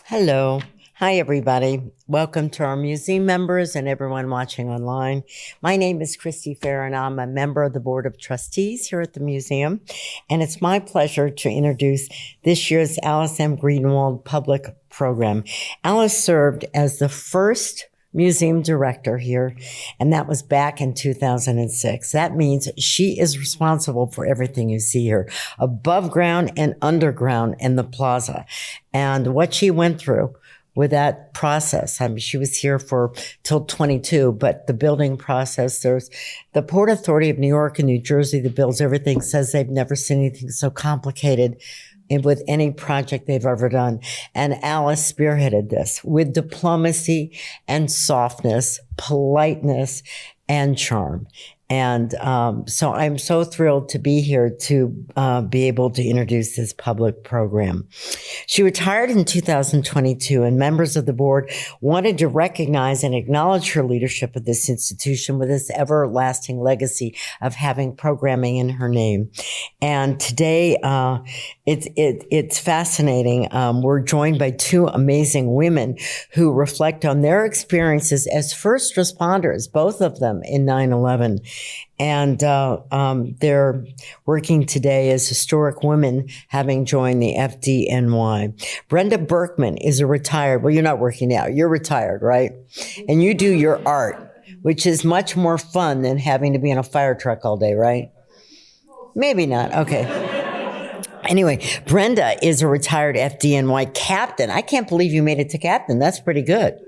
Hello. Hi, everybody. Welcome to our museum members and everyone watching online. My name is Christy Ferer, and I'm a member of the Board of Trustees here at the museum. And it's my pleasure to introduce this year's Alice M. Greenwald Public Program. Alice served as the first museum director here, and that was back in 2006. That means she is responsible for everything you see here, above ground and underground in the plaza. And what she went through with that process. I mean, she was here for till 22, but the building process, there's the Port Authority of New York and New Jersey that builds everything, says they've never seen anything so complicated with any project they've ever done. And Alice spearheaded this with diplomacy and softness, politeness, and charm. And so I'm so thrilled to be here to be able to introduce this public program. She retired in 2022, and members of the board wanted to recognize and acknowledge her leadership of this institution with this everlasting legacy of having programming in her name. And today, it's fascinating. We're joined by two amazing women who reflect on their experiences as first responders, both of them in 9/11. And they're working today as historic women, having joined the FDNY. Brenda Berkman is a retired, well, you're not working now, you're retired, right? And you do your art, which is much more fun than having to be in a fire truck all day, right? Maybe not, okay. Anyway, Brenda is a retired FDNY captain. I can't believe you made it to captain. That's pretty good.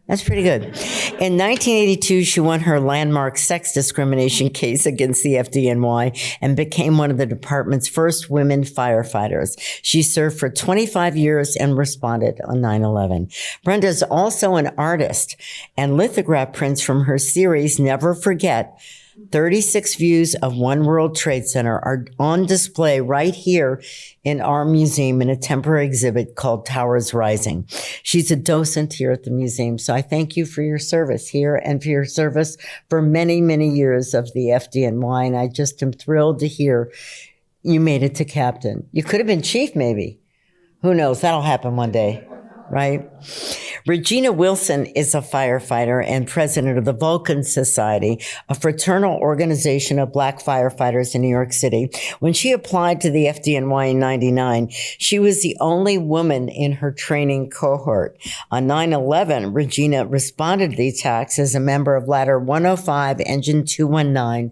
That's pretty good. In 1982, she won her landmark sex discrimination case against the FDNY and became one of the department's first women firefighters. She served for 25 years and responded on 9/11. Brenda is also an artist, and lithograph prints from her series, Never Forget, 36 views of One World Trade Center are on display right here in our museum in a temporary exhibit called Towers Rising. She's a docent here at the museum, so I thank you for your service here and for your service for many, many years of the FDNY, and I just am thrilled to hear you made it to captain. You could have been chief, maybe. Who knows? That'll happen one day, right? Regina Wilson is a firefighter and president of the Vulcan Society, a fraternal organization of Black firefighters in New York City. When she applied to the FDNY in 99, she was the only woman in her training cohort. On 9/11, Regina responded to the attacks as a member of Ladder 105, Engine 219.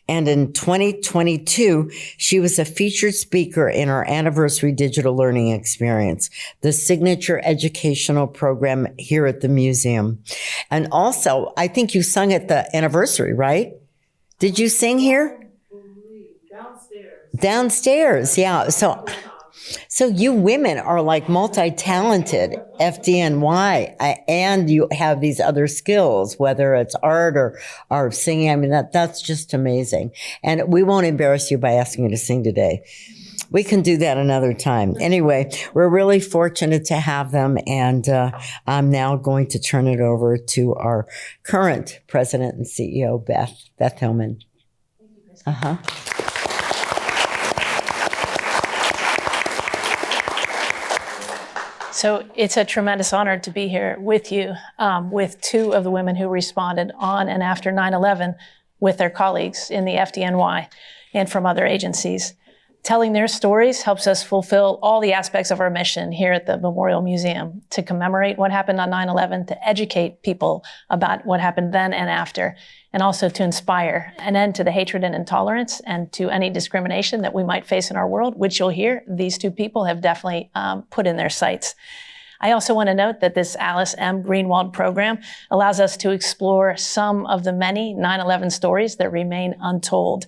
And in 2022, she was a featured speaker in our anniversary digital learning experience, the signature educational program here at the museum. And also, I think you sung at the anniversary, right? Did you sing here? Downstairs, yeah. So you women are like multi-talented FDNY, and you have these other skills, whether it's art or singing. I mean, that's just amazing. And we won't embarrass you by asking you to sing today. We can do that another time. Anyway, we're really fortunate to have them, and I'm now going to turn it over to our current president and CEO, Beth Hillman. Uh-huh. So it's a tremendous honor to be here with you, with two of the women who responded on and after 9/11 with their colleagues in the FDNY and from other agencies. Telling their stories helps us fulfill all the aspects of our mission here at the Memorial Museum, to commemorate what happened on 9/11, to educate people about what happened then and after, and also to inspire an end to the hatred and intolerance and to any discrimination that we might face in our world, which you'll hear these two people have definitely put in their sights. I also want to note that this Alice M. Greenwald program allows us to explore some of the many 9/11 stories that remain untold.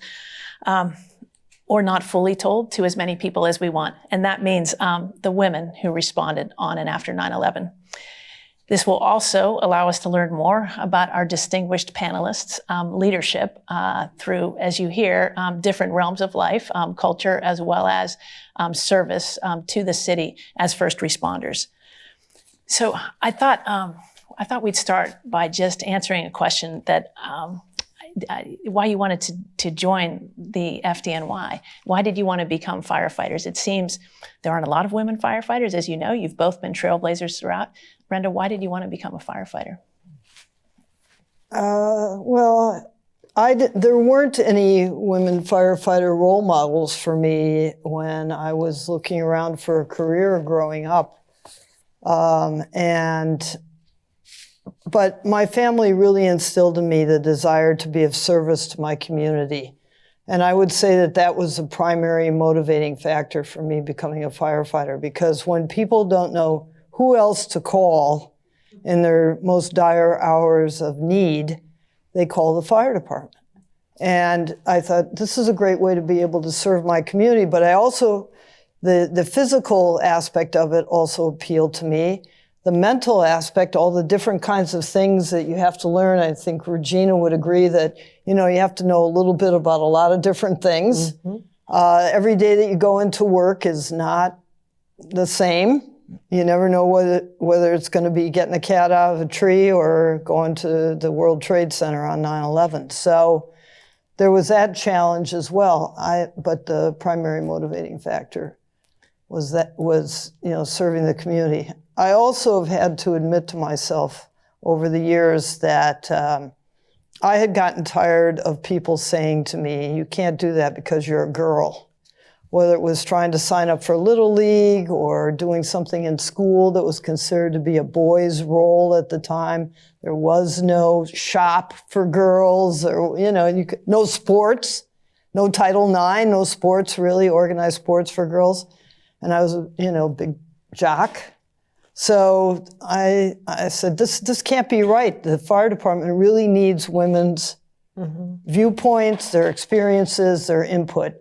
Or not fully told to as many people as we want. And that means the women who responded on and after 9/11. This will also allow us to learn more about our distinguished panelists' leadership through, as you hear, different realms of life, culture, as well as service to the city as first responders. So I thought we'd start by just answering a question that why you wanted to join the FDNY. Why did you want to become firefighters? It seems there aren't a lot of women firefighters. As you know, you've both been trailblazers throughout. Brenda, why did you want to become a firefighter? Well, there weren't any women firefighter role models for me when I was looking around for a career growing up. But my family really instilled in me the desire to be of service to my community. And I would say that that was the primary motivating factor for me becoming a firefighter, because when people don't know who else to call in their most dire hours of need, they call the fire department. And I thought, this is a great way to be able to serve my community. But I also, the physical aspect of it also appealed to me. The mental aspect, all the different kinds of things that you have to learn. I think Regina would agree that, you have to know a little bit about a lot of different things. Every day that you go into work is not the same. You never know whether it's going to be getting a cat out of a tree or going to the World Trade Center on 9/11. So there was that challenge as well. But the primary motivating factor was serving the community. I also have had to admit to myself over the years that I had gotten tired of people saying to me, you can't do that because you're a girl. Whether it was trying to sign up for Little League or doing something in school that was considered to be a boy's role at the time. There was no shop for girls, or, no sports, no Title IX, no sports, really organized sports for girls. And I was a big jock. So I said, this can't be right. The fire department really needs women's viewpoints, their experiences, their input.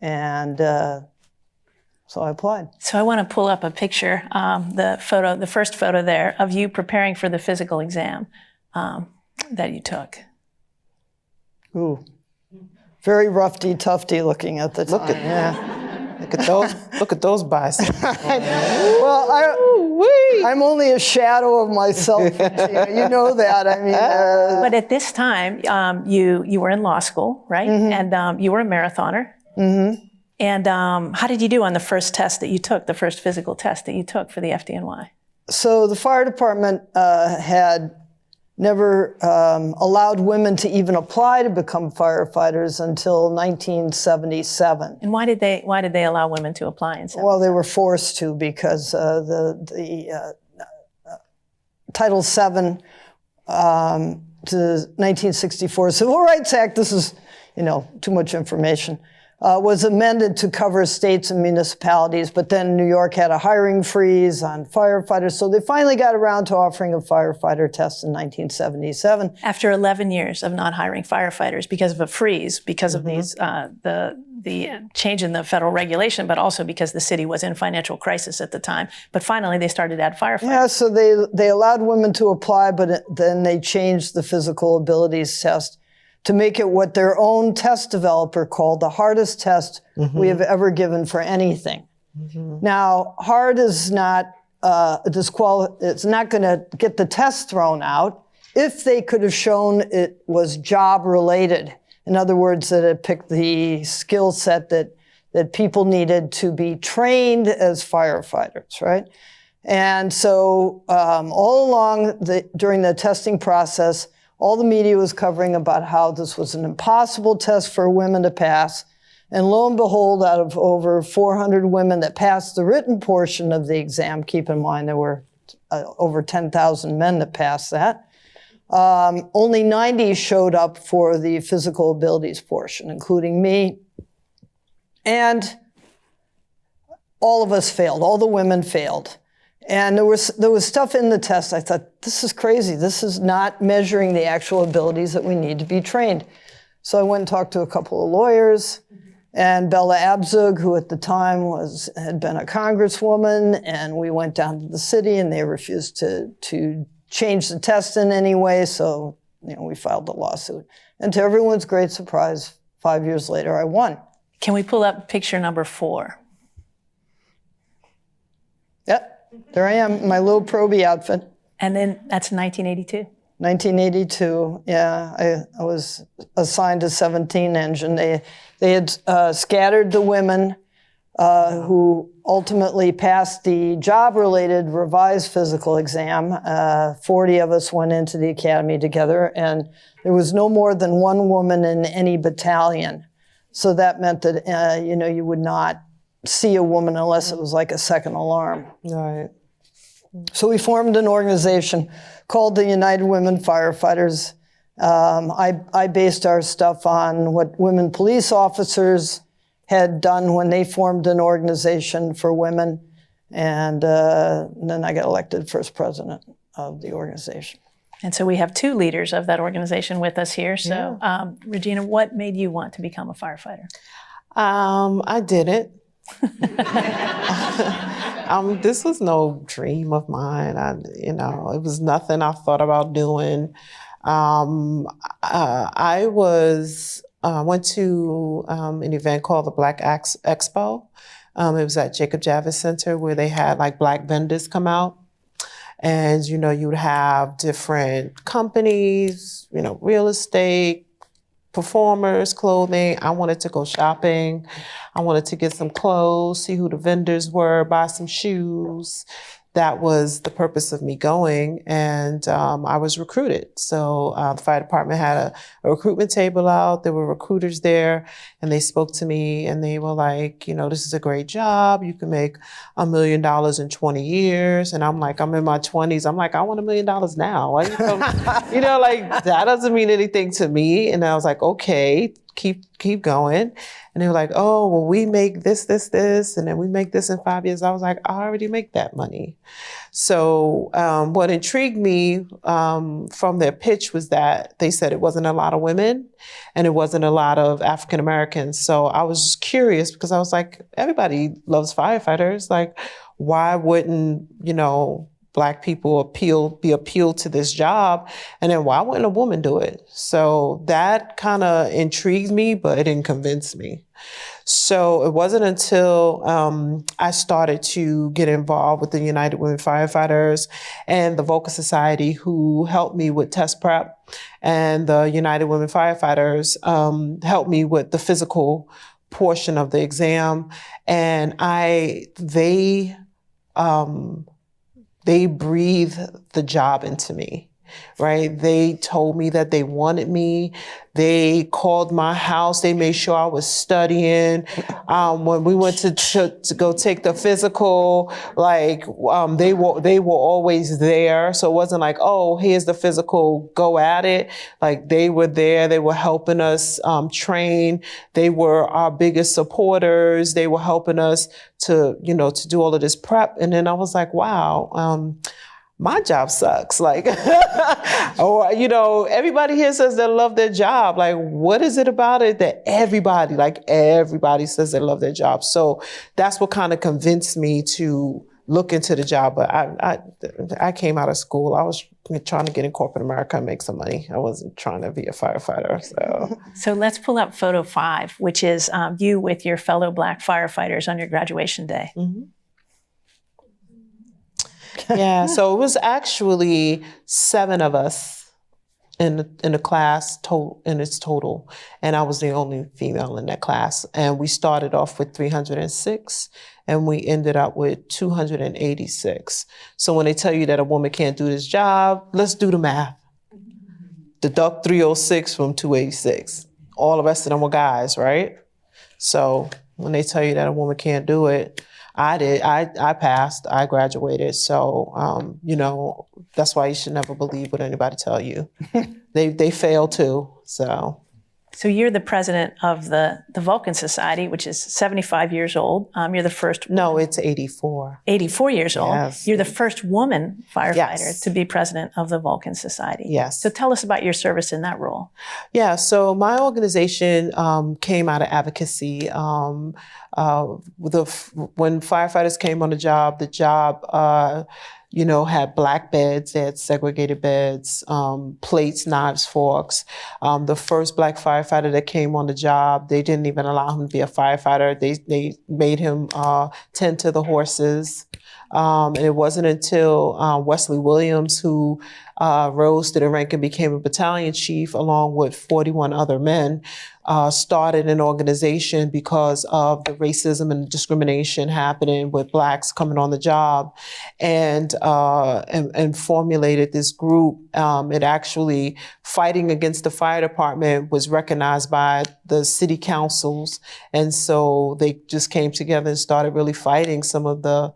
And so I applied. So I want to pull up a picture, the first photo there of you preparing for the physical exam that you took. Ooh, very roughy-tufty looking at the time. Yeah. Look at those biceps. Well, I'm only a shadow of myself. You know that. I mean, but at this time, you were in law school, right? And you were a marathoner. And how did you do on the first test that you took, the first physical test that you took for the FDNY? So the fire department had never allowed women to even apply to become firefighters until 1977. And why did they allow women to apply in 77? Well, they were forced to, because the Title VII to 1964 Civil Rights Act, this is, too much information, was amended to cover states and municipalities, but then New York had a hiring freeze on firefighters, so they finally got around to offering a firefighter test in 1977. After 11 years of not hiring firefighters because of a freeze, because of these the change in the federal regulation, but also because the city was in financial crisis at the time. But finally, they started to add firefighters. Yeah, so they allowed women to apply, but then they changed the physical abilities test to make it what their own test developer called the hardest test we have ever given for anything. Now, hard is not it's not going to get the test thrown out if they could have shown it was job related. In other words, that it picked the skill set that people needed to be trained as firefighters, right? And so all along during the testing process, all the media was covering about how this was an impossible test for women to pass. And lo and behold, out of over 400 women that passed the written portion of the exam, keep in mind there were over 10,000 men that passed that, only 90 showed up for the physical abilities portion, including me. And all of us failed, all the women failed. And there was stuff in the test. I thought, this is crazy. This is not measuring the actual abilities that we need to be trained. So I went and talked to a couple of lawyers, and Bella Abzug, who at the time had been a congresswoman, and we went down to the city, and they refused to change the test in any way. So we filed the lawsuit. And to everyone's great surprise, 5 years later, I won. Can we pull up picture number 4? Yep. There I am, in my little Proby outfit. And then that's 1982. 1982. Yeah, I was assigned a 17 engine. They had scattered the women who ultimately passed the job-related revised physical exam. 40 of us went into the academy together, and there was no more than one woman in any battalion. So that meant that, you would not see a woman unless it was like a second alarm. Right. So we formed an organization called the United Women Firefighters. I based our stuff on what women police officers had done when they formed an organization for women. And then I got elected first president of the organization. And so we have two leaders of that organization with us here. So, Regina, what made you want to become a firefighter? I didn't. This was no dream of mine. It was nothing I thought about doing. I went to an event called the Black Expo. It was at Jacob Javits Center where they had like Black vendors come out. And, you would have different companies, real estate, performers, clothing. I wanted to go shopping. I wanted to get some clothes, see who the vendors were, buy some shoes. That was the purpose of me going, and I was recruited. So the fire department had a recruitment table out. There were recruiters there, and they spoke to me, and they were like, this is a great job. You can make $1 million in 20 years. And I'm like, I'm in my 20s. I'm like, I want $1 million now. Why that doesn't mean anything to me. And I was like, okay, keep going. And they were like, oh, well, we make this, and then we make this in 5 years. I was like, I already make that money. So what intrigued me from their pitch was that they said it wasn't a lot of women and it wasn't a lot of African Americans. So I was just curious because I was like, everybody loves firefighters. Like, why wouldn't, Black people be appealed to this job? And then why wouldn't a woman do it? So that kind of intrigued me, but it didn't convince me. So it wasn't until I started to get involved with the United Women Firefighters and the Vulcan Society, who helped me with test prep, and the United Women Firefighters helped me with the physical portion of the exam. And they breathed the job into me, right? They told me that they wanted me. They called my house. They made sure I was studying. When we went to go take the physical, they were always there. So it wasn't like, oh, here's the physical, go at it. Like, they were there. They were helping us train. They were our biggest supporters. They were helping us to do all of this prep. And then I was like, wow, my job sucks. Like, or, everybody here says they love their job. Like, what is it about it that everybody says they love their job? So that's what kind of convinced me to look into the job. But I came out of school. I was trying to get in corporate America and make some money. I wasn't trying to be a firefighter. So let's pull up photo 5, which is you with your fellow Black firefighters on your graduation day. Mm-hmm. Yeah, so it was actually 7 of us in the class in its total, and I was the only female in that class. And we started off with 306, and we ended up with 286. So when they tell you that a woman can't do this job, let's do the math. Deduct 306 from 286. All the rest of them were guys, right? So when they tell you that a woman can't do it, I did. I passed. I graduated. So, that's why you should never believe what anybody tell you. They fail too. So you're the president of the Vulcan Society, which is 75 years old. You're the first. No, it's 84. 84 years old. Yes. You're the first woman firefighter Yes. to be president of the Vulcan Society. Yes. So tell us about your service in that role. Yeah. So my organization came out of advocacy. When firefighters came on the job had Black beds, they had segregated beds, plates, knives, forks. The first Black firefighter that came on the job, they didn't even allow him to be a firefighter. They made him tend to the horses. And it wasn't until Wesley Williams, who rose to the rank and became a battalion chief along with 41 other men, started an organization because of the racism and discrimination happening with Blacks coming on the job, and formulated this group. It actually, fighting against the fire department was recognized by the city councils, and so they just came together and started really fighting some of the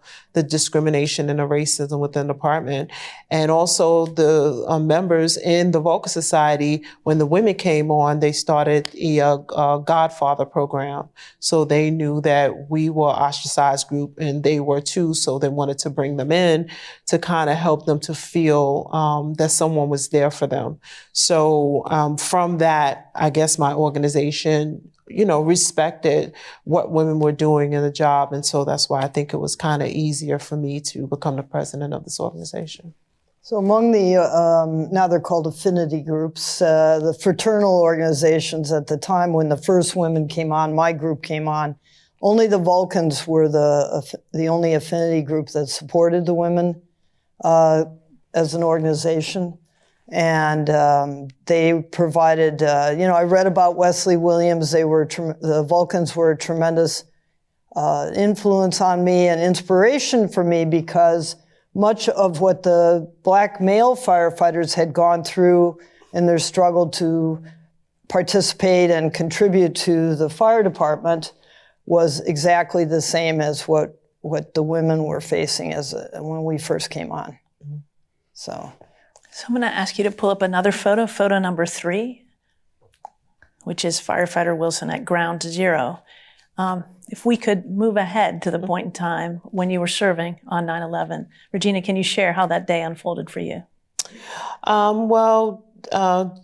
discrimination and the racism within the department. And also the members in the Vulcan Society, when the women came on, they started a Godfather program. So they knew that we were an ostracized group and they were too, so they wanted to bring them in to kind of help them to feel that someone was there for them. So from that, I guess my organization, respected what women were doing in the job. And so that's why I think it was kind of easier for me to become the president of this organization. So among the, now they're called affinity groups, the fraternal organizations at the time when the first women came on, my group came on, only the Vulcans were the only affinity group that supported the women as an organization. And they provided, I read about Wesley Williams. The Vulcans were a tremendous influence on me and inspiration for me, because much of what the Black male firefighters had gone through in their struggle to participate and contribute to the fire department was exactly the same as what the women were facing when we first came on. So I'm going to ask you to pull up another photo number 3, which is firefighter Wilson at ground zero. If we could move ahead to the point in time when you were serving on 9/11. Regina, can you share how that day unfolded for you?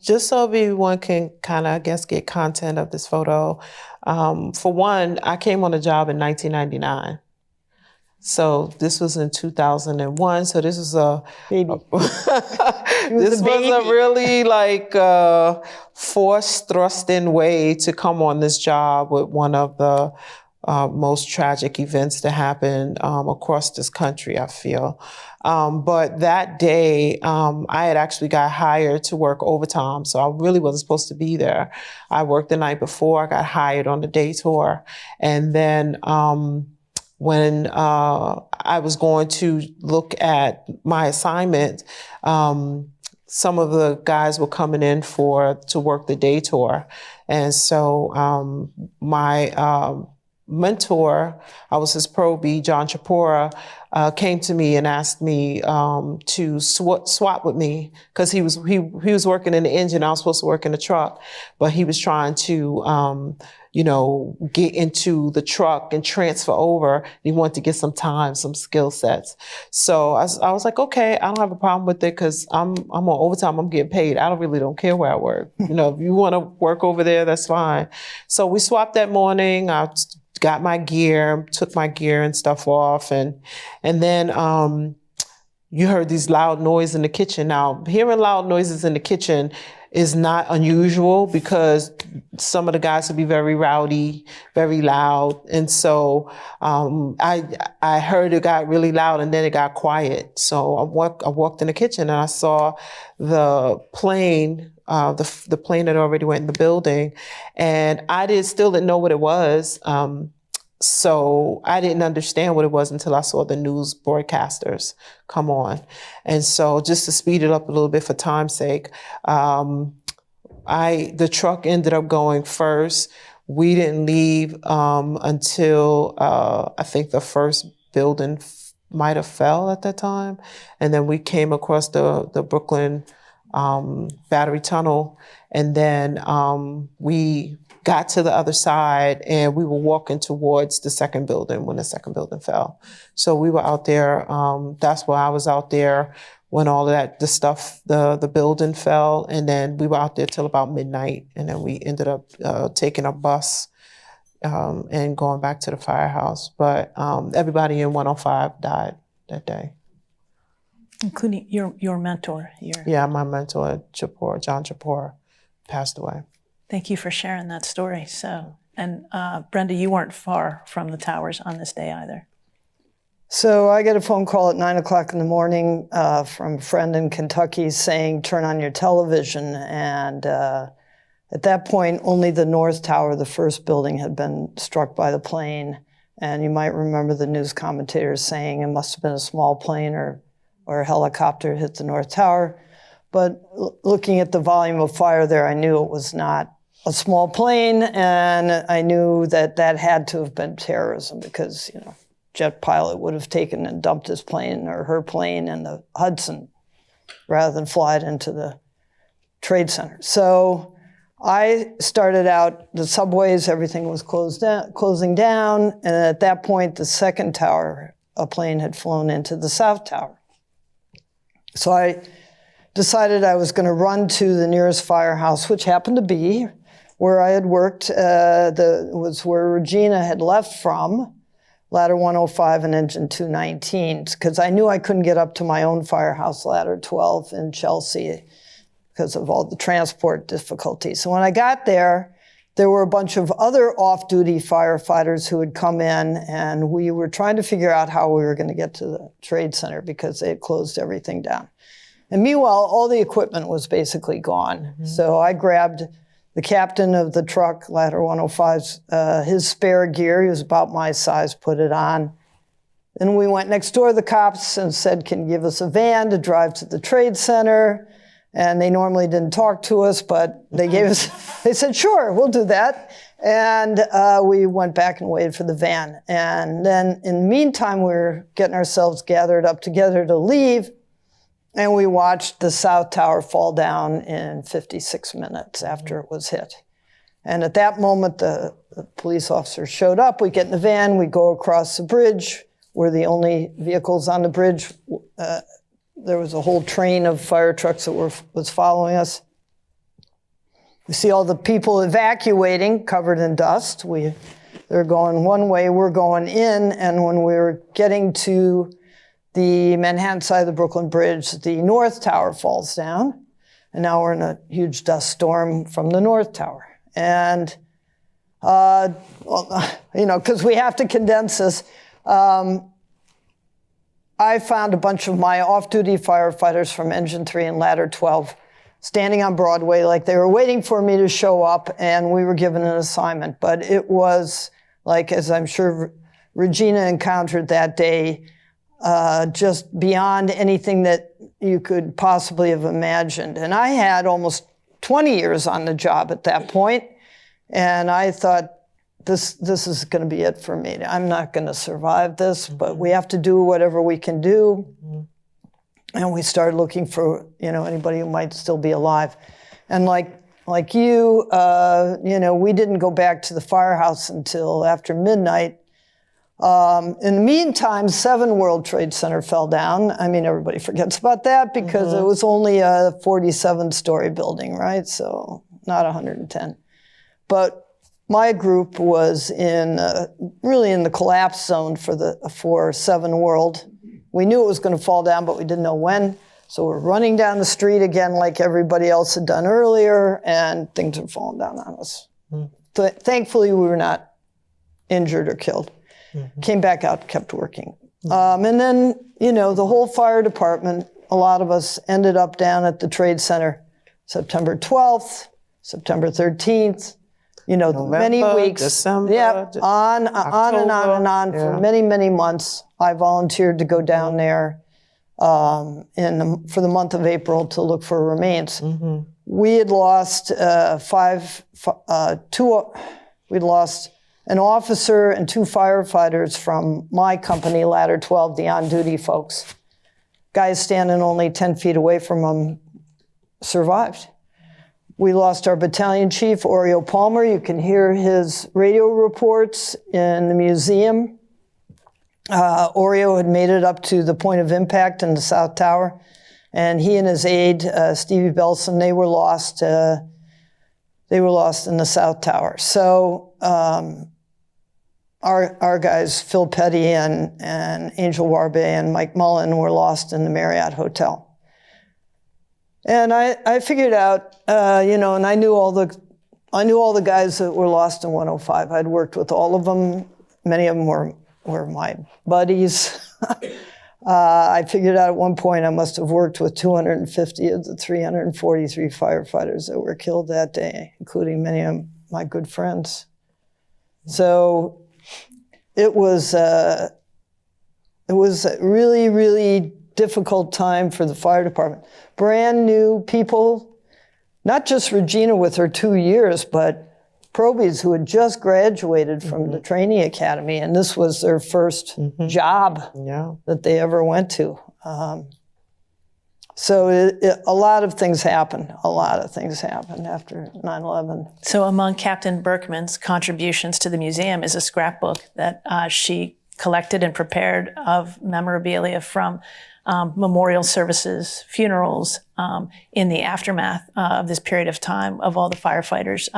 Just so everyone can kind of, I guess, get content of this photo. For one, I came on the job in 1999. So this was in 2001. So this was a baby. This was a really forced, thrust-in way to come on this job with one of the most tragic events to happen across this country, I feel. But that day, I had actually got hired to work overtime, so I really wasn't supposed to be there. I worked the night before. I got hired on the day tour. And then when I was going to look at my assignment, some of the guys were coming in to work the day tour. And so my mentor, I was his probie, John Chapora, came to me and asked me to swap with me, because he was working in the engine. I was supposed to work in the truck, but he was trying to get into the truck and transfer over. He wanted to get some time, some skill sets. So I was like, okay, I don't have a problem with it, because I'm on overtime. I'm getting paid. I don't care where I work. If you want to work over there, that's fine. So we swapped that morning. I got my gear, took my gear and stuff off, and then you heard these loud noises in the kitchen. Now, hearing loud noises in the kitchen is not unusual, because some of the guys would be very rowdy, very loud. And so I heard it got really loud, and then it got quiet. So I walked in the kitchen and I saw the plane, the plane that already went in the building, and I still didn't know what it was. So I didn't understand what it was until I saw the news broadcasters come on. And so just to speed it up a little bit for time's sake, the truck ended up going first. We didn't leave until I think the first building might have fell at that time. And then we came across the Brooklyn Battery Tunnel. And then we got to the other side, and we were walking towards the second building when the second building fell. So we were out there. That's why I was out there when all of that, the building fell. And then we were out there till about midnight. And then we ended up taking a bus and going back to the firehouse. But everybody in 105 died that day. Including your mentor. Yeah, my mentor, John Chapora, passed away. Thank you for sharing that story. And Brenda, you weren't far from the towers on this day either. So I get a phone call at 9 o'clock in the morning from a friend in Kentucky saying, turn on your television. And at that point, only the North Tower, the first building, had been struck by the plane. And you might remember the news commentators saying it must have been a small plane or a helicopter hit the North Tower. But looking at the volume of fire there, I knew it was not a small plane. And I knew that that had to have been terrorism because, you know, jet pilot would have taken and dumped his plane or her plane in the Hudson rather than fly it into the Trade Center. So I started out, the subways, everything was closing down. And at that point, the second tower, a plane had flown into the South Tower. So I decided I was going to run to the nearest firehouse, which happened to be where I had worked, was where Regina had left from, ladder 105 and engine 219, because I knew I couldn't get up to my own firehouse, ladder 12 in Chelsea, because of all the transport difficulties. So when I got there, there were a bunch of other off-duty firefighters who had come in, and we were trying to figure out how we were going to get to the Trade Center because they had closed everything down. And meanwhile, all the equipment was basically gone. Mm-hmm. So I grabbed the captain of the truck, ladder 105's, his spare gear, he was about my size, put it on. Then we went next door to the cops and said, can you give us a van to drive to the Trade Center? And they normally didn't talk to us, but they gave us, they said, sure, we'll do that. And we went back and waited for the van. And then in the meantime, we were getting ourselves gathered up together to leave. And we watched the South Tower fall down in 56 minutes after it was hit. And at that moment, the police officer showed up. We get in the van, we go across the bridge. We're the only vehicles on the bridge. There was a whole train of fire trucks that was following us. We see all the people evacuating, covered in dust. They're going one way, we're going in. And when we were getting to the Manhattan side of the Brooklyn Bridge, the North Tower falls down. And now we're in a huge dust storm from the North Tower. And, well, you know, because we have to condense this, I found a bunch of my off-duty firefighters from Engine 3 and Ladder 12 standing on Broadway like they were waiting for me to show up, and we were given an assignment. But it was, like, as I'm sure Regina encountered that day, just beyond anything that you could possibly have imagined. And I had almost 20 years on the job at that point, and I thought, this is going to be it for me. I'm not going to survive this, but we have to do whatever we can do. Mm-hmm. And we started looking for, you know, anybody who might still be alive. And like you, you know, we didn't go back to the firehouse until after midnight. In the meantime, 7 World Trade Center fell down. I mean, everybody forgets about that because it was only a 47-story building, right? So not 110. But my group was really in the collapse zone for 7 World. We knew it was going to fall down, but we didn't know when. So we're running down the street again like everybody else had done earlier, and things are falling down on us. Thankfully, we were not injured or killed. Came back out, kept working. And then, you know, the whole fire department, a lot of us ended up down at the Trade Center September 12th, September 13th, you know, November, many weeks. December, on and on for many, many months. I volunteered to go down there for the month of April to look for remains. We had lost we'd lost an officer and 2 firefighters from my company, Ladder 12, the on-duty folks. Guys standing only 10 feet away from them survived. We lost our battalion chief, Oreo Palmer. You can hear his radio reports in the museum. Oreo had made it up to the point of impact in the South Tower, and he and his aide, Stevie Belson, they were lost in the South Tower. So our guys, Phil Petty and Angel Warbe and Mike Mullen, were lost in the Marriott Hotel. And I figured out, you know, and I knew all the guys that were lost in 105. I'd worked with all of them. Many of them were my buddies. I figured out at one point I must have worked with 250 of the 343 firefighters that were killed that day, including many of my good friends. So it was a really, really difficult time for the fire department. Brand new people, not just Regina with her 2 years, but probies who had just graduated from the training academy, and this was their first job that they ever went to. So a lot of things happened. A lot of things happened after 9/11. So among Captain Berkman's contributions to the museum is a scrapbook that she collected and prepared of memorabilia from memorial services, funerals, in the aftermath of this period of time of all the firefighters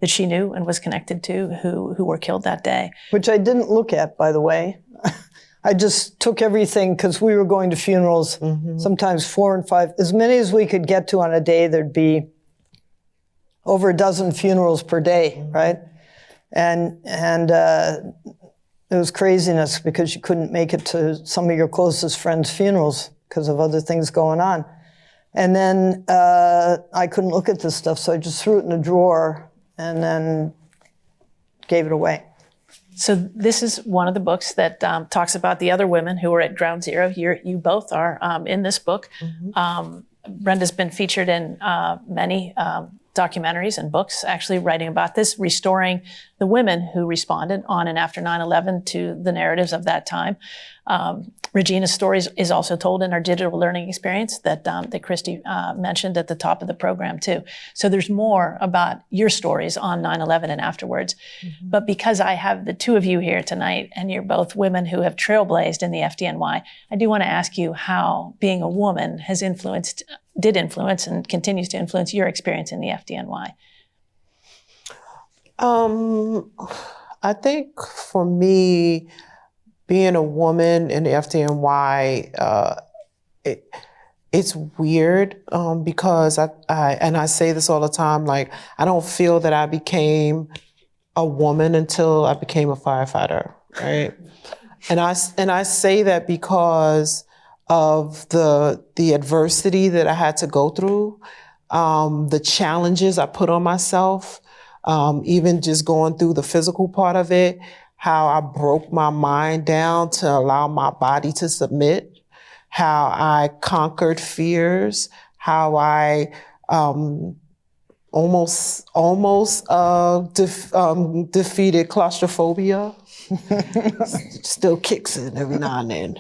that she knew and was connected to who were killed that day. Which I didn't look at, by the way. I just took everything because we were going to funerals, sometimes 4 and 5, as many as we could get to on a day. There'd be over a dozen funerals per day, right? And it was craziness because you couldn't make it to some of your closest friends' funerals because of other things going on. And then I couldn't look at this stuff, so I just threw it in a drawer and then gave it away. So this is one of the books that talks about the other women who were at Ground Zero. You both are in this book. Brenda's been featured in many documentaries and books actually writing about this, restoring the women who responded on and after 9/11 to the narratives of that time. Regina's story is also told in our digital learning experience that Christy mentioned at the top of the program too. So there's more about your stories on 9/11 and afterwards. But because I have the two of you here tonight and you're both women who have trailblazed in the FDNY, I do want to ask you how being a woman has did influence and continues to influence your experience in the FDNY. I think for me, being a woman in the FDNY, it's weird because I say this all the time, like, I don't feel that I became a woman until I became a firefighter, right? And I say that because of the adversity that I had to go through, the challenges I put on myself, even just going through the physical part of it, how I broke my mind down to allow my body to submit, how I conquered fears, how I almost defeated claustrophobia. Still kicks in every now and then.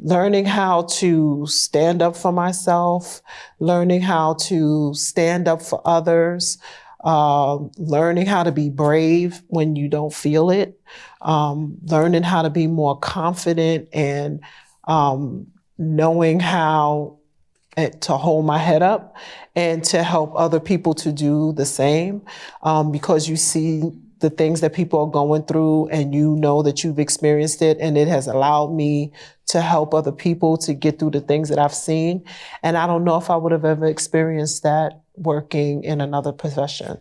Learning how to stand up for myself, learning how to stand up for others, learning how to be brave when you don't feel it, learning how to be more confident and knowing how to hold my head up and to help other people to do the same, because you see the things that people are going through and you know that you've experienced it, and it has allowed me to help other people to get through the things that I've seen. And I don't know if I would have ever experienced that working in another profession.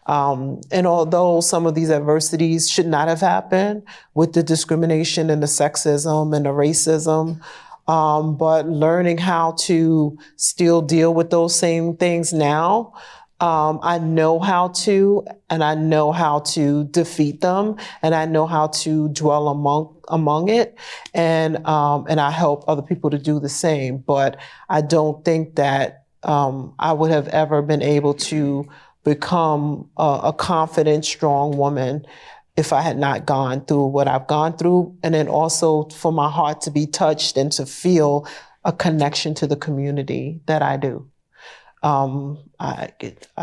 And although some of these adversities should not have happened with the discrimination and the sexism and the racism, but learning how to still deal with those same things now, I know how to, and I know how to defeat them, and I know how to dwell among it, and I help other people to do the same. But I don't think that I would have ever been able to become a confident, strong woman if I had not gone through what I've gone through, and then also for my heart to be touched and to feel a connection to the community that I do. I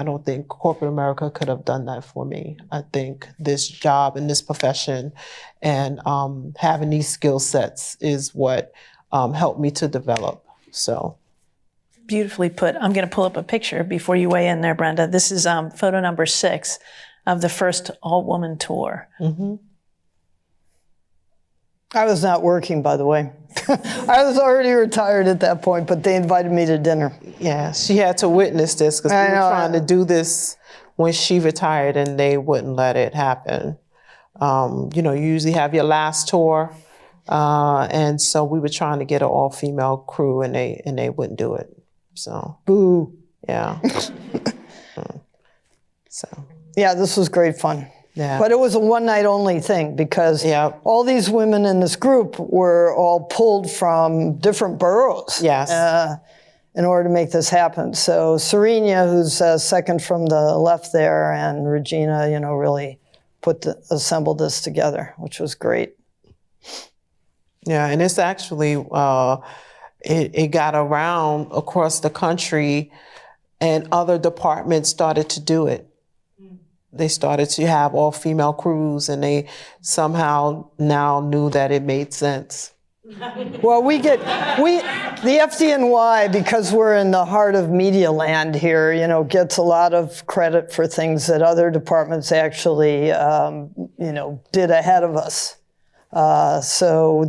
don't think corporate America could have done that for me. I think this job and this profession and having these skill sets is what helped me to develop. So. Beautifully put. I'm going to pull up a picture before you weigh in there, Brenda. This is photo number 6 of the first all-woman tour. Mm-hmm. I was not working, by the way. I was already retired at that point, but they invited me to dinner. Yeah, she had to witness this because we were trying to do this when she retired and they wouldn't let it happen. You know, you usually have your last tour. And so we were trying to get an all-female crew, and they wouldn't do it. So, Boo. yeah. So, Yeah, this was great fun. yeah. But it was a one-night only thing because Yep. all these women in this group were all pulled from different boroughs. Yes. In order to make this happen. So Serena, who's second from the left there, and Regina, you know, really assembled this together, which was great. Yeah, and it's actually, it got around across the country, and other departments started to do it. They started to have all-female crews, and they somehow now knew that it made sense. Well, the FDNY, because we're in the heart of media land here, you know, gets a lot of credit for things that other departments actually, you know, did ahead of us. So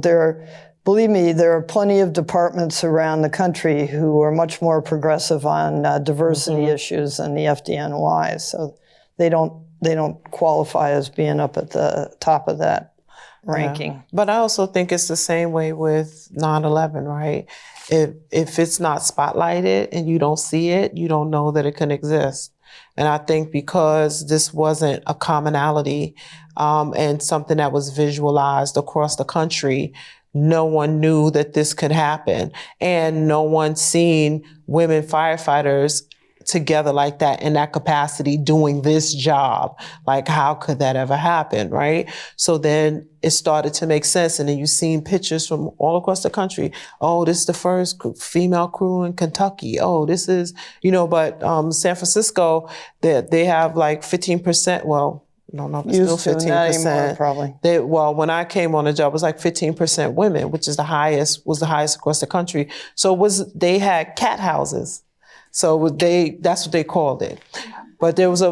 believe me, there are plenty of departments around the country who are much more progressive on diversity issues than the FDNY. So they don't qualify as being up at the top of that ranking. Yeah. But I also think it's the same way with 9/11, right? If it's not spotlighted and you don't see it, you don't know that it can exist. And I think because this wasn't a commonality and something that was visualized across the country, no one knew that this could happen. And no one seen women firefighters together like that in that capacity doing this job. Like, how could that ever happen, right? So then it started to make sense. And then you've seen pictures from all across the country. Oh, this is the first female crew in Kentucky. Oh, this is, you know, but San Francisco, they have like 15%. Well, no, it's still 15%. Not anymore, probably. Well, when I came on the job, it was like 15% women, which is the highest across the country. So they had cat houses. So that's what they called it. But there was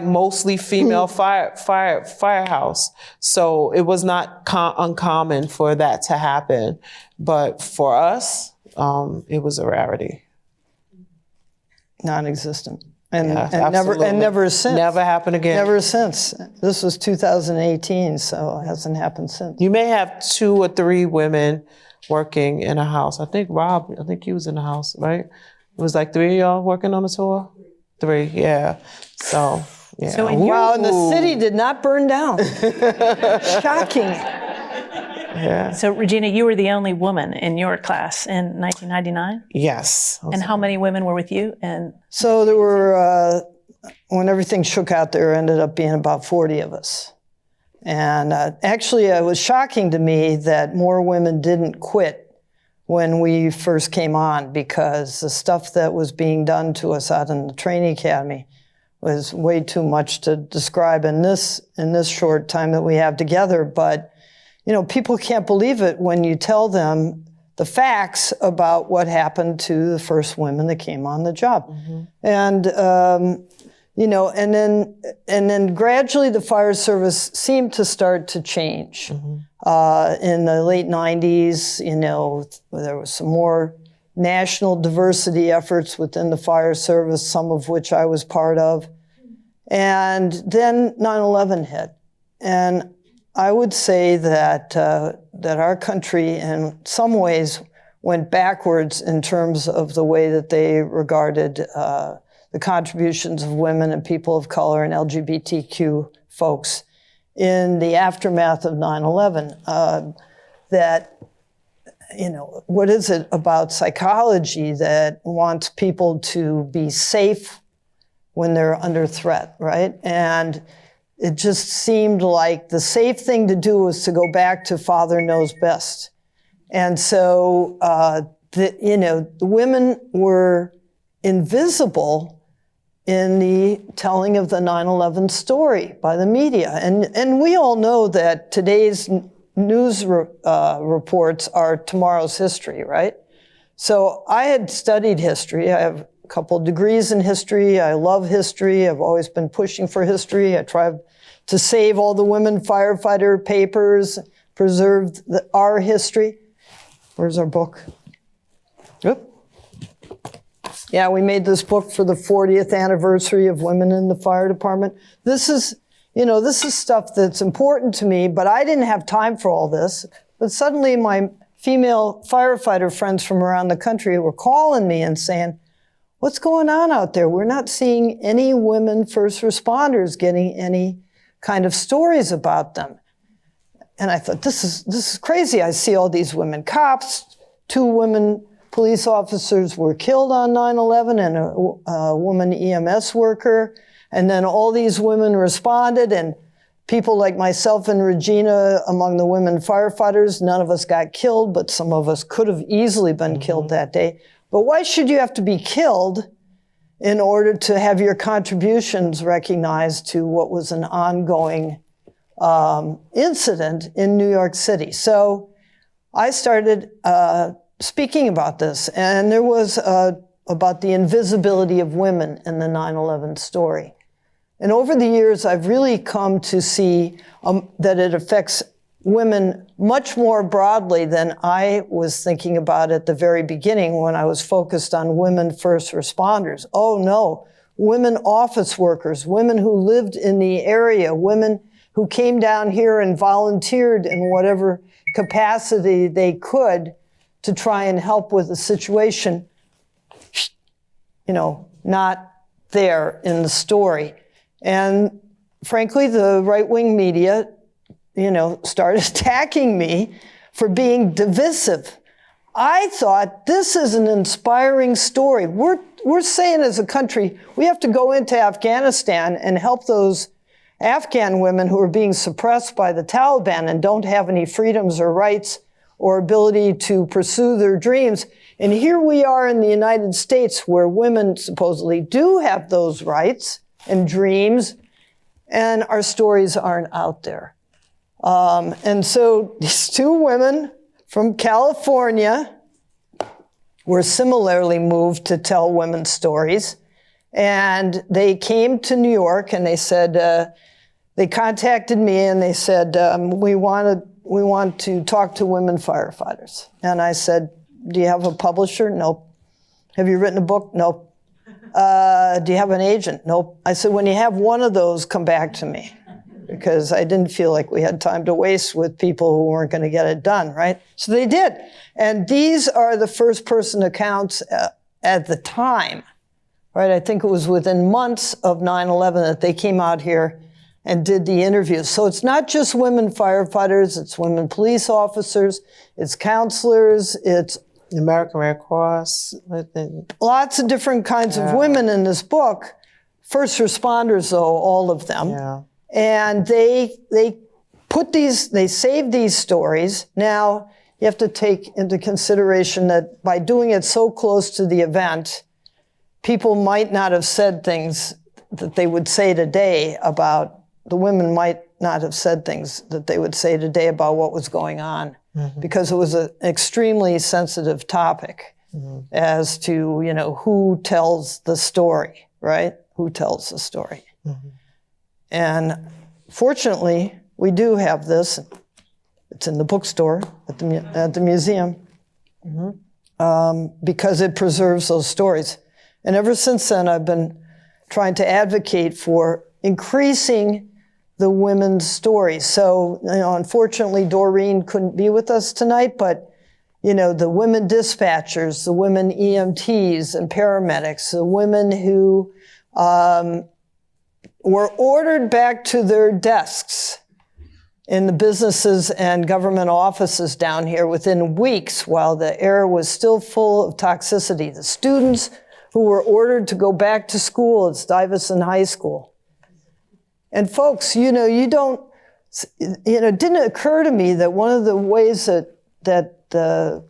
mostly female firehouse. So it was not uncommon for that to happen. But for us, it was a rarity. Non-existent. Yeah, And never since. Never happened again. Never since. This was 2018, so it hasn't happened since. You may have 2 or 3 women working in a house. I think he was in the house, right? It was like 3 of y'all working on the tour? 3, yeah. So, yeah. So wow, and the city did not burn down. Shocking. Yeah. So Regina, you were the only woman in your class in 1999? Yes. And how many women were with you? And So there were, when everything shook out, there ended up being about 40 of us. And actually, it was shocking to me that more women didn't quit when we first came on, because the stuff that was being done to us out in the training academy was way too much to describe in this short time that we have together. But, you know, people can't believe it when you tell them the facts about what happened to the first women that came on the job. Mm-hmm. And, you know, and then gradually the fire service seemed to start to change. Mm-hmm. In the late 90s, you know, there was some more national diversity efforts within the fire service, some of which I was part of. And then 9/11 hit. And I would say that our country in some ways went backwards in terms of the way that they regarded the contributions of women and people of color and LGBTQ folks in the aftermath of 9/11. That, you know, what is it about psychology that wants people to be safe when they're under threat, right? And it just seemed like the safe thing to do was to go back to Father Knows Best. And so, you know, the women were invisible in the telling of the 9/11 story by the media. And we all know that today's news reports are tomorrow's history, right? So I had studied history. I have a couple of degrees in history. I love history. I've always been pushing for history. I tried to save all the women firefighter papers, preserve our history. Where's our book? Oop. Yeah, we made this book for the 40th anniversary of women in the fire department. This is, this is stuff that's important to me, but I didn't have time for all this. But suddenly my female firefighter friends from around the country were calling me and saying, what's going on out there? We're not seeing any women first responders getting any kind of stories about them. And I thought, this is crazy. I see all these women cops, 2 women police officers were killed on 9/11 and a woman EMS worker. And then all these women responded, and people like myself and Regina, among the women firefighters, none of us got killed, but some of us could have easily been killed that day. But why should you have to be killed in order to have your contributions recognized to what was an ongoing incident in New York City? So I started speaking about this, and there was about the invisibility of women in the 9/11 story. And over the years, I've really come to see that it affects women much more broadly than I was thinking about at the very beginning when I was focused on women first responders. Oh no, women office workers, women who lived in the area, women who came down here and volunteered in whatever capacity they could to try and help with a situation, not there in the story. And frankly, the right-wing media, started attacking me for being divisive. I thought, this is an inspiring story. We're saying as a country, we have to go into Afghanistan and help those Afghan women who are being suppressed by the Taliban and don't have any freedoms or rights or ability to pursue their dreams. And here we are in the United States where women supposedly do have those rights and dreams, and our stories aren't out there. And so these 2 women from California were similarly moved to tell women's stories. And they came to New York and they said, they contacted me and they said, we want to talk to women firefighters. And I said, do you have a publisher? Nope. Have you written a book? Nope. Do you have an agent? Nope. I said, when you have one of those, come back to me. Because I didn't feel like we had time to waste with people who weren't going to get it done, right? So they did. And these are the first-person accounts at the time, right? I think it was within months of 9/11 that they came out here and did the interviews. So it's not just women firefighters, it's women police officers, it's counselors, it's American Red Cross. lots of different kinds of women in this book. First responders, though, all of them. Yeah. And they saved these stories. Now, you have to take into consideration that by doing it so close to the event, people might not have said things that they would say today about, the women might not have said things that they would say today about what was going on, because it was an extremely sensitive topic as to, who tells the story, right? Who tells the story. And fortunately, we do have this. It's in the bookstore at the museum because it preserves those stories. And ever since then, I've been trying to advocate for increasing the women's stories. So, unfortunately, Doreen couldn't be with us tonight, but, the women dispatchers, the women EMTs and paramedics, the women who were ordered back to their desks in the businesses and government offices down here within weeks while the air was still full of toxicity. The students who were ordered to go back to school at Stuyvesant High School. And folks, it didn't occur to me that one of the ways that the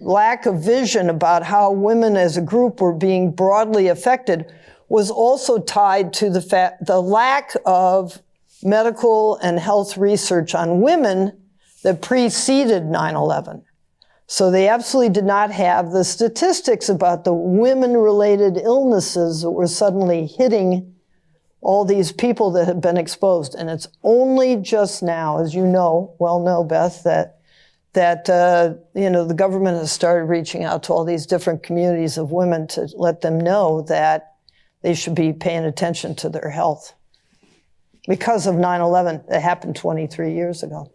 lack of vision about how women as a group were being broadly affected was also tied to the lack of medical and health research on women that preceded 9/11. So they absolutely did not have the statistics about the women-related illnesses that were suddenly hitting all these people that had been exposed. And it's only just now, as you know, Beth, that the government has started reaching out to all these different communities of women to let them know that they should be paying attention to their health. because of 9/11 that happened 23 years ago.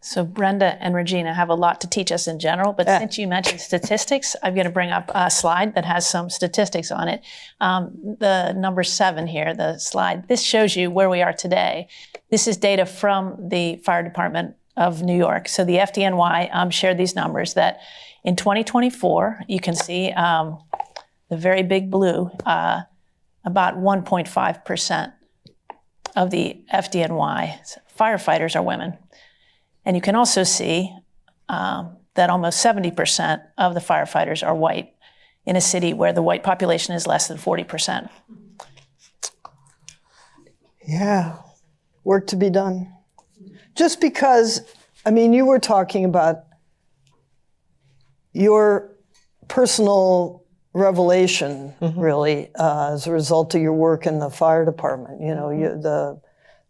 So Brenda and Regina have a lot to teach us in general, but since you mentioned statistics, I'm going to bring up a slide that has some statistics on it. The number 7 here, the slide, this shows you where we are today. This is data from the Fire Department of New York. So the FDNY shared these numbers that in 2024, you can see the very big blue, about 1.5% of the FDNY firefighters are women. And you can also see that almost 70% of the firefighters are white in a city where the white population is less than 40%. Yeah. Work to be done. Just because, I mean, you were talking about your personal revelation, really, as a result of your work in the fire department. You know,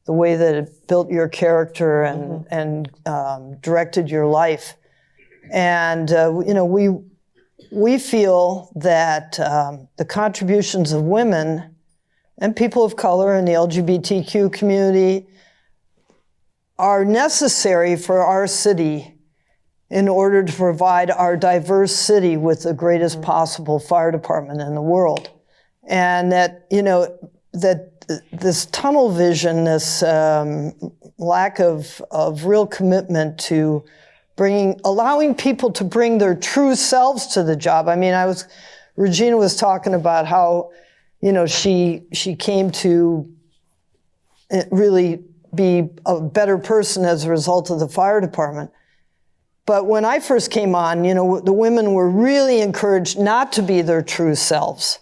the way that it built your character and directed your life. And, you know, we feel that the contributions of women and people of color in the LGBTQ community are necessary for our city in order to provide our diverse city with the greatest possible fire department in the world. And that, you know, that this tunnel vision, this lack of real commitment to allowing people to bring their true selves to the job. I mean, Regina was talking about how, you know, she came to really be a better person as a result of the fire department. But when I first came on, you know, the women were really encouraged not to be their true selves.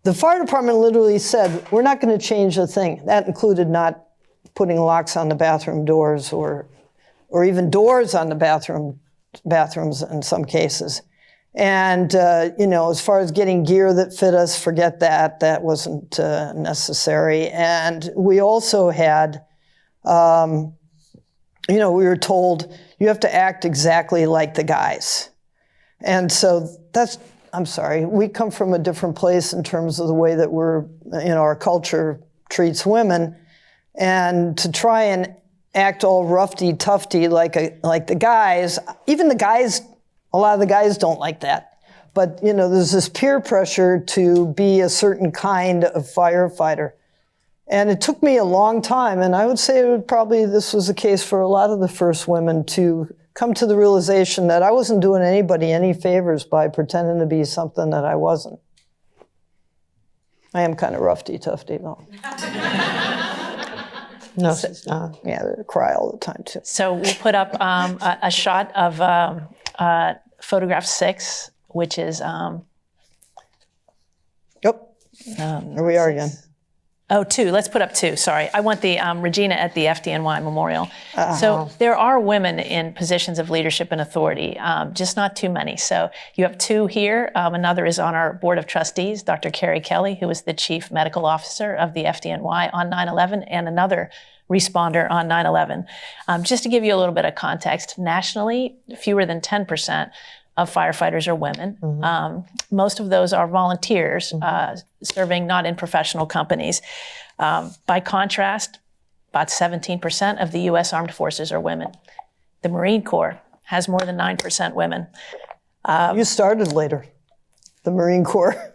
The fire department literally said, we're not going to change a thing. That included not putting locks on the bathroom doors or even doors on the bathrooms in some cases. And, you know, as far as getting gear that fit us, forget that. That wasn't necessary. And we also had, you know, we were told, you have to act exactly like the guys. And so I'm sorry, we come from a different place in terms of the way that our culture treats women. And to try and act all roughy-tufty like the guys, even the guys, a lot of the guys don't like that. But, you know, there's this peer pressure to be a certain kind of firefighter. And it took me a long time, and I would say this was the case for a lot of the first women, to come to the realization that I wasn't doing anybody any favors by pretending to be something that I wasn't. I am kind of roughy-tufty, though. No, she's not. Yeah, I cry all the time, too. So we'll put up a shot of photograph 6, which is... Yep, here we are again. Oh, 2. Let's put up 2. Sorry. I want the Regina at the FDNY Memorial. So there are women in positions of leadership and authority, just not too many. So you have 2 here. Another is on our board of trustees, Dr. Carrie Kelly, who was the chief medical officer of the FDNY on 9/11, and another responder on 9/11. Just to give you a little bit of context, nationally, fewer than 10% of firefighters are women. Most of those are volunteers serving not in professional companies. By contrast, about 17% of the U.S. Armed Forces are women. The Marine Corps has more than 9% women. You started later, the Marine Corps.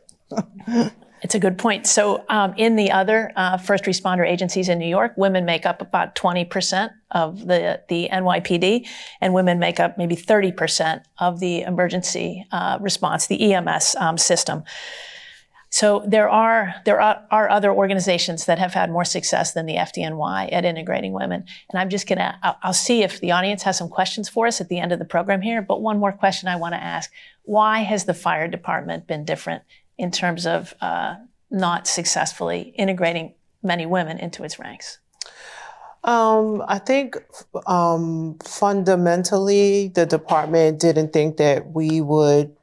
It's a good point. So in the other first responder agencies in New York, women make up about 20% of the NYPD, and women make up maybe 30% of the emergency response, the EMS system. So there are other organizations that have had more success than the FDNY at integrating women. And I'm just I'll see if the audience has some questions for us at the end of the program here. But one more question I want to ask. Why has the fire department been different in terms of not successfully integrating many women into its ranks? I think fundamentally the department didn't think that we would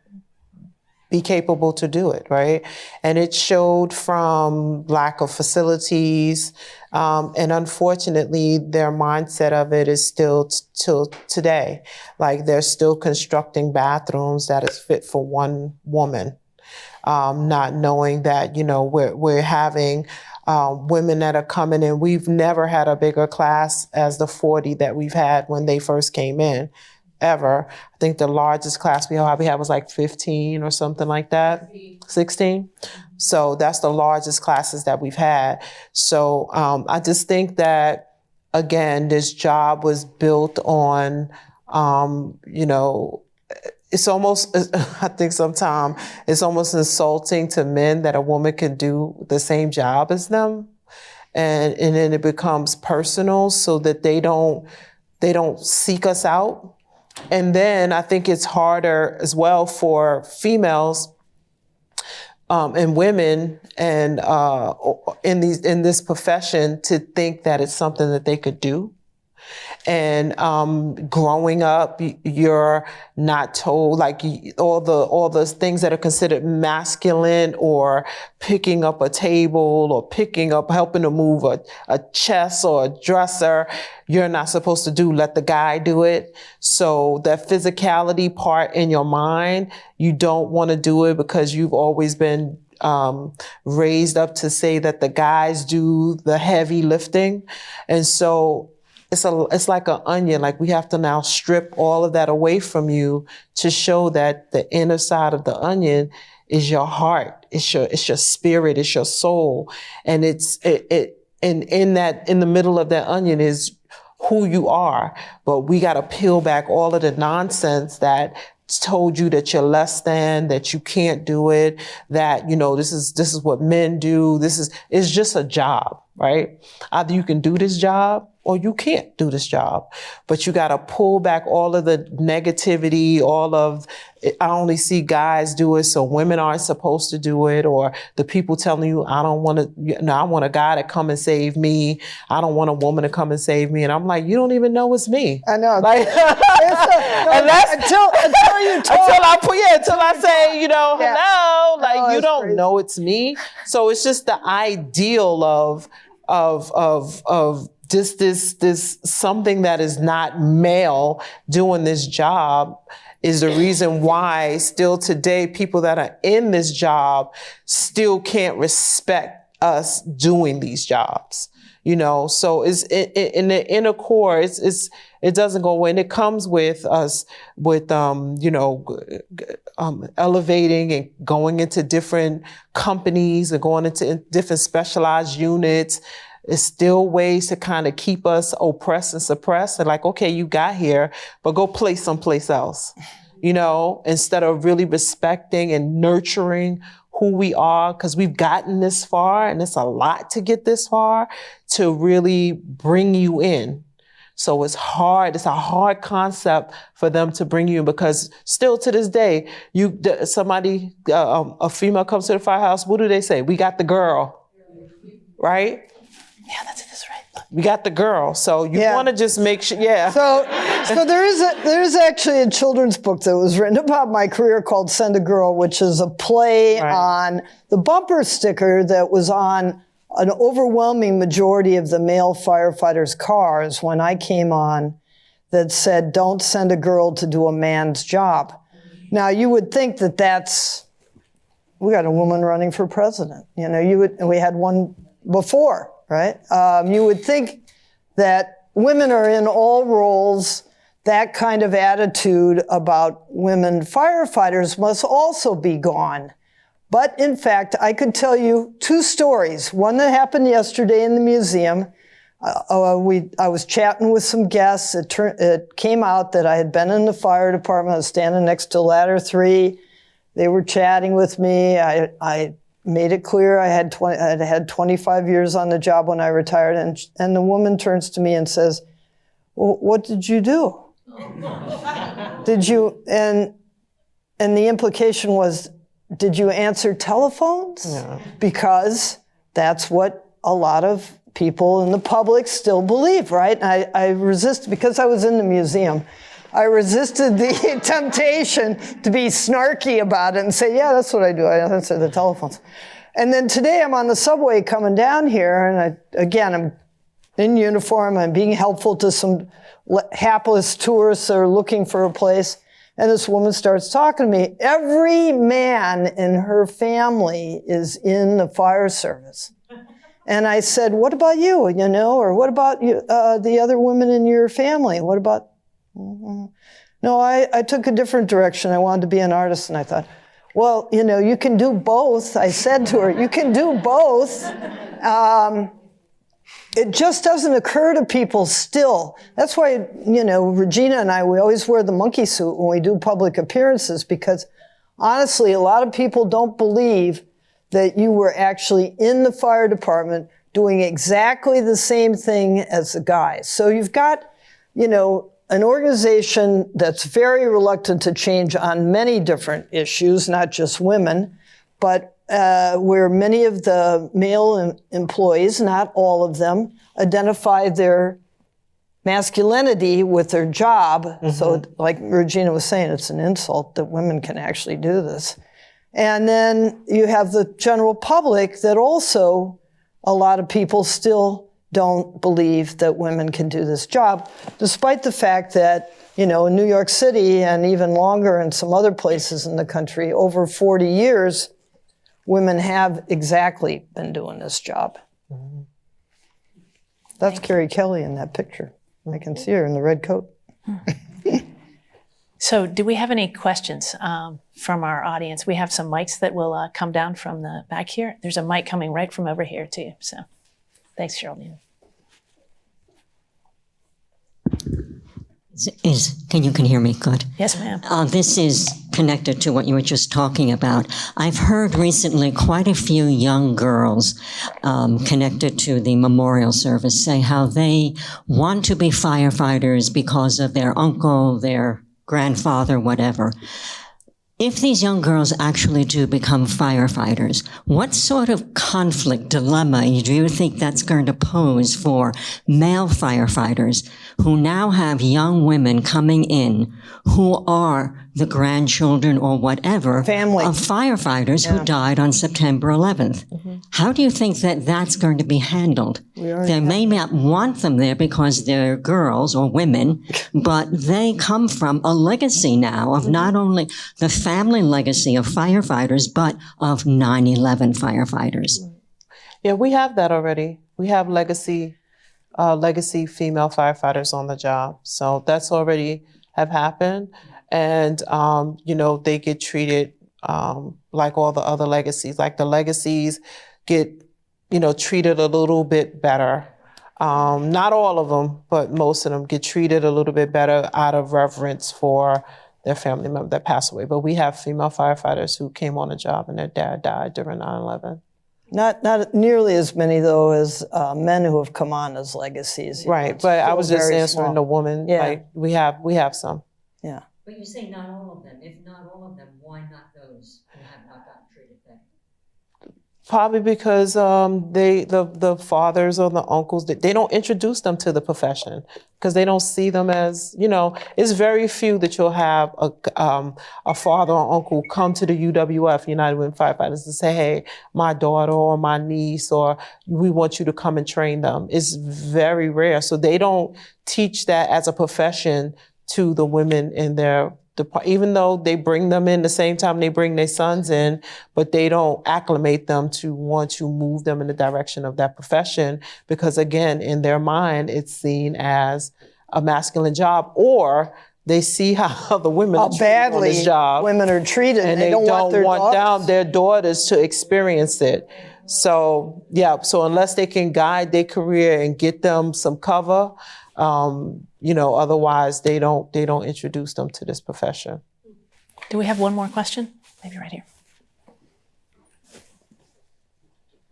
be capable to do it, right? And it showed from lack of facilities, and unfortunately their mindset of it is still till today. Like they're still constructing bathrooms that is fit for one woman. Not knowing that, you know, we're having women that are coming in. We've never had a bigger class as the 40 that we've had when they first came in, ever. I think the largest class we probably had was like 15 or something like that, 16. So that's the largest classes that we've had. So I just think that, again, this job was built on, it's almost, I think sometimes it's almost insulting to men that a woman can do the same job as them. And then it becomes personal so that they don't seek us out. And then I think it's harder as well for females and women and in this profession to think that it's something that they could do. And growing up, you're not told, like, all the things that are considered masculine, or picking up a table, or helping to move a chest or a dresser, you're not supposed to do. Let the guy do it. So that physicality part in your mind, you don't want to do it because you've always been raised up to say that the guys do the heavy lifting. And so it's like an onion. Like, we have to now strip all of that away from you to show that the inner side of the onion is your heart, it's your spirit, it's your soul, and in the middle of that onion is who you are. But we got to peel back all of the nonsense that told you that you're less than, that you can't do it, that, this is what men do. It's just a job, right? Either you can do this job or you can't do this job. But you got to pull back all of the negativity, I only see guys do it, so women aren't supposed to do it, or the people telling you, I want a guy to come and save me. I don't want a woman to come and save me. And I'm like, you don't even know it's me. I know. Like, Until you talk. Until I say, hello, like, you don't crazy. know it's me. So it's just the ideal of just this something that is not male doing this job is the reason why still today people that are in this job still can't respect us doing these jobs. So it's in the inner core, it doesn't go away, and it comes with us with elevating and going into different companies and going into different specialized units. It's still ways to kind of keep us oppressed and suppressed, and like, okay, you got here, but go play someplace else, instead of really respecting and nurturing who we are, because we've gotten this far, and it's a lot to get this far, to really bring you in. So it's hard. It's a hard concept for them to bring you in, because still to this day, a female comes to the firehouse, what do they say? We got the girl, right? Yeah, that's right. We got the girl. So you want to just make sure, So there is actually a children's book that was written about my career called Send a Girl, which is a play on the bumper sticker that was on an overwhelming majority of the male firefighters' cars when I came on, that said, "Don't send a girl to do a man's job." Now, you would think that we got a woman running for president. We had one before, right? You would think that women are in all roles. That kind of attitude about women firefighters must also be gone. But in fact, I could tell you two stories. One that happened yesterday in the museum. I was chatting with some guests. It came out that I had been in the fire department. I was standing next to ladder 3. They were chatting with me. I made it clear I had 25 years on the job when I retired. And the woman turns to me and says, "Well, what did you do? Did you?" And the implication was, did you answer telephones? Yeah. Because that's what a lot of people in the public still believe, right? I resist, because I was in the museum, I resisted the temptation to be snarky about it and say, yeah, that's what I do. I answer the telephones. And then today I'm on the subway coming down here, and I'm in uniform. I'm being helpful to some hapless tourists that are looking for a place. And this woman starts talking to me. Every man in her family is in the fire service. And I said, what about you, you know, or what about you, the other women in your family? What about, no, I took a different direction. I wanted to be an artist, and I thought, well, you know, you can do both. I said to her, you can do both. It just doesn't occur to people still. That's why, you know, Regina and I, we always wear the monkey suit when we do public appearances, because honestly, a lot of people don't believe that you were actually in the fire department doing exactly the same thing as the guys. So you've got, you know, an organization that's very reluctant to change on many different issues, not just women, but where many of the male employees, not all of them, identify their masculinity with their job. So like Regina was saying, it's an insult that women can actually do this. And then you have the general public that also, a lot of people still don't believe that women can do this job, despite the fact that, you know, in New York City and even longer in some other places in the country, over 40 years, women have exactly been doing this job. That's Carrie Kelly in that picture. I can see her in the red coat. So do we have any questions from our audience? We have some mics that will come down from the back here. There's a mic coming right from over here too. So thanks, Geraldine. You can hear me good? Yes, ma'am. This is connected to what you were just talking about. I've heard recently quite a few young girls connected to the memorial service say how they want to be firefighters because of their uncle, their grandfather, whatever. If these young girls actually do become firefighters, what sort of conflict, dilemma do you think that's going to pose for male firefighters who now have young women coming in who are the grandchildren or whatever Family. of firefighters who died on September 11th? How do you think that that's going to be handled? They may not want them there because they're girls or women, but they come from a legacy now of not only the family legacy of firefighters, but of 9/11 firefighters. Yeah, we have that already. We have legacy female firefighters on the job. So that's already have happened. And, you know, they get treated like all the other legacies. Like the legacies get, you know, treated a little bit better. Not all of them, but most of them get treated a little bit better out of reverence for their family member that passed away. But we have female firefighters who came on the job and their dad died during 9/11. Not nearly as many, though, as men who have come on as legacies. Right, but I was just answering the woman. Yeah. Like we have some. Yeah. But you say not all of them. If not all of them, why not those who have not gotten treated better? Probably because the fathers or the uncles, they don't introduce them to the profession because they don't see them as, you know, it's very few that you'll have a father or uncle come to the UWF, United Women Firefighters, and say, hey, my daughter or my niece, or we want you to come and train them. It's very rare. So they don't teach that as a profession to the women in their even though they bring them in the same time they bring their sons in, but they don't acclimate them to want to move them in the direction of that profession because, again, in their mind, it's seen as a masculine job, or they see how the women are treated on this job. Women are treated, and they don't want their daughters to experience it. So, yeah, so unless they can guide their career and get them some cover, you know, otherwise they don't introduce them to this profession. Do we have one more question? Maybe right here.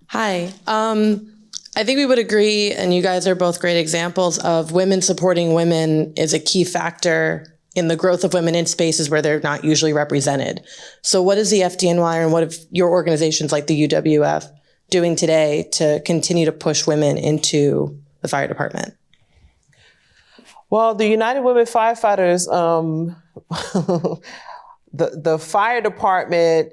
Hi. I think we would agree, and you guys are both great examples of women supporting women is a key factor in the growth of women in spaces where they're not usually represented. So what is the FDNY and what are your organizations like the UWF doing today to continue to push women into the fire department? Well, the United Women Firefighters, the fire department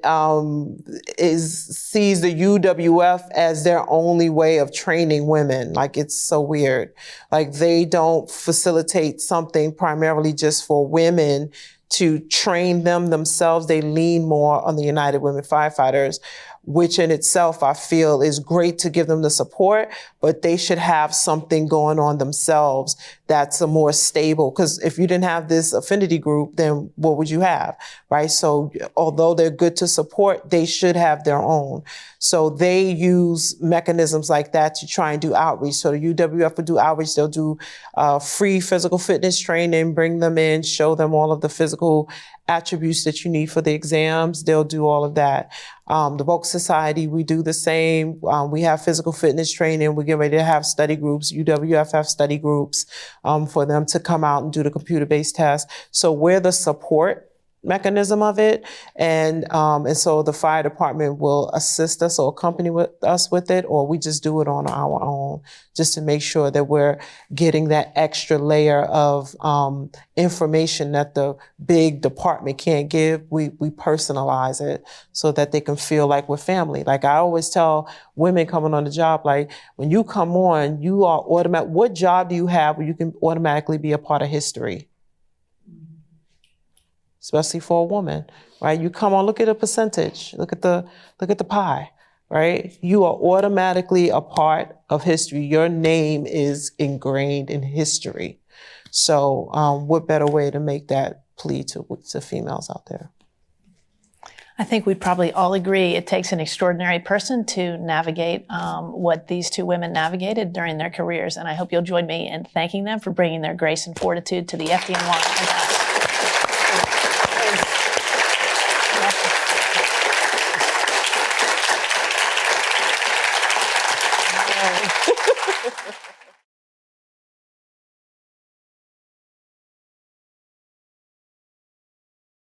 sees the UWF as their only way of training women. Like, it's so weird. Like, they don't facilitate something primarily just for women to train them themselves. They lean more on the United Women Firefighters. which in itself I feel is great to give them the support, but they should have something going on themselves that's a more stable, because if you didn't have this affinity group, then what would you have, right? So although they're good to support, they should have their own. So they use mechanisms like that to try and do outreach. So the UWF would do outreach. They'll do free physical fitness training, bring them in, show them all of the physical attributes that you need for the exams. They'll do all of that. The Vulcan Society, we do the same. We have physical fitness training. We get ready to have study groups. UWF have study groups for them to come out and do the computer-based tests. So we're the support mechanism of it. And so the fire department will assist us or accompany us with it, or we just do it on our own, just to make sure that we're getting that extra layer of information that the big department can't give. We personalize it so that they can feel like we're family. Like I always tell women coming on the job, like when you come on, you are automatic. What job do you have where you can automatically be a part of history? Especially for a woman, right? You come on, look at the percentage, look at the pie, right? You are automatically a part of history. Your name is ingrained in history. So what better way to make that plea to females out there? I think we'd probably all agree it takes an extraordinary person to navigate what these two women navigated during their careers. And I hope you'll join me in thanking them for bringing their grace and fortitude to the FDNY event.